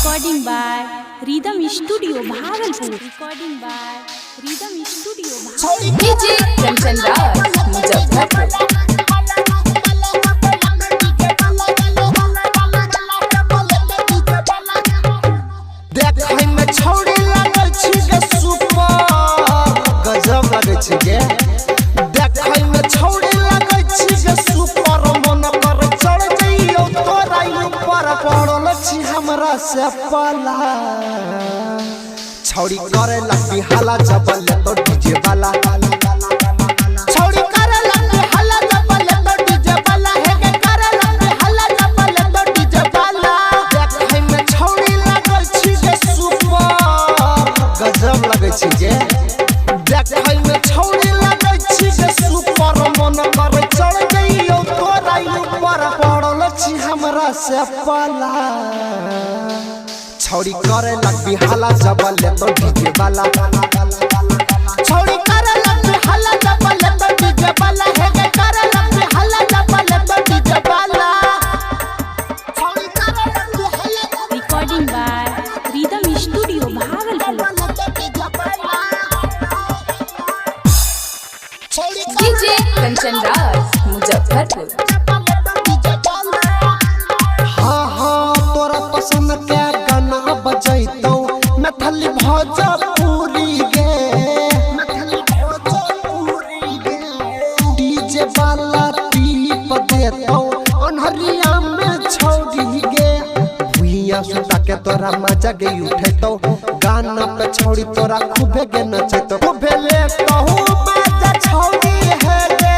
Recording by Rhythm Studio Bhagalpur. Recording by Rhythm Studio Bhagalpur. DJ Kanchan Raj, Muzaffarpur. देखै में छौड़ी लागल छी गे सुपर गजब लागै छी गे देखै में छौड़ी लागै छी गे सुपर मन कर चढ़ जइयो तोरा ऊपर पड़ल छी हमरा से पाला छौड़ी करे लगी हाला जबल तो डीजे वाला छौड़ी करे लगी हाला जबल तो डीजे वाला हे गे करे लगी हाला जबल तो डीजे वाला देखै में छौड़ी लागै छी गे सुपर गजब लागै छी गे देखै में छौड़ी लागै छी गे सुपर मन कर चढ़ जइयो तोरा ऊपर पड़ल छी हमरा से पाला छौड़ी करे लगी हाला जबल तो डीजे वाला छौड़ी करे लगी हाला जबल तो डीजे वाला हे गे करे लगी हाला जबल तो डीजे वाला छौड़ी करे लगी हाला Recording by Rhythm Studio Bhagalpur. DJ Kanchan Raj, Muzaffarpur. हाँ हाँ तोरा पसंद के गाना बजैतौ मैथिली भोजपुरी गे डीजे वाला टीप देतौ अनहरिया में छौड़ी गे भुइया सुता के तोरा मजा गे उठैतौ गाना पे छौड़ी तोरा खूबे गे नचैतौ खूबे ले कहू मजा छौड़ी है गे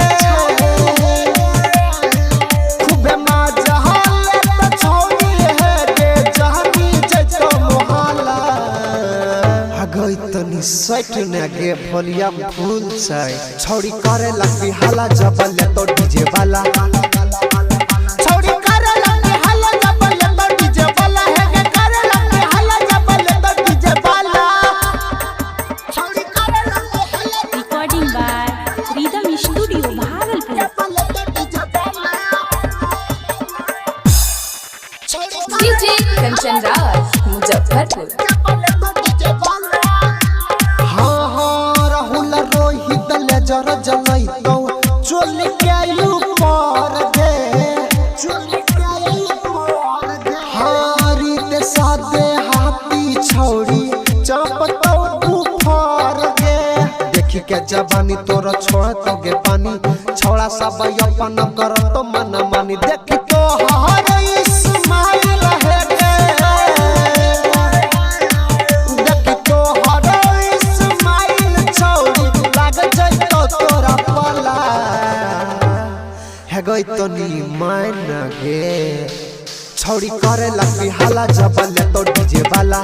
खूबे मजा ले तो छौड़ी है गे जहनी जैतो मोहल्ला हगई तनी सट ने गे भोलिया फूल छै छौड़ी करे लगी हाला जबल तो डीजे वाला छौड़ी करे लगी हाला जबल तो डीजे वाला हे गे करे लगी हाला जबल तो डीजे वाला छौड़ी करे लगी हाला Recording by Rhythm Studio Bhagalpur. DJ Kanchan Raj, Muzaffarpur. हाँ हाँ राहुल रोहित ले जर जलैतौ चोल के ऊपर गे हाँ रीत सादे हाथी छौड़ी चपतौ ऊपर गे देखी के जवानी तोरा छोड़तौ गे पानी छौड़ा सब अपन करतो मन मानी देखी तो हर इस्माइल है गे देखी तो हर इस्माइल छौड़ी लाग जइतो तोरा पाला हे गई तनी मान गे छौड़ी करे लगी हाला जबल तो डीजे वाला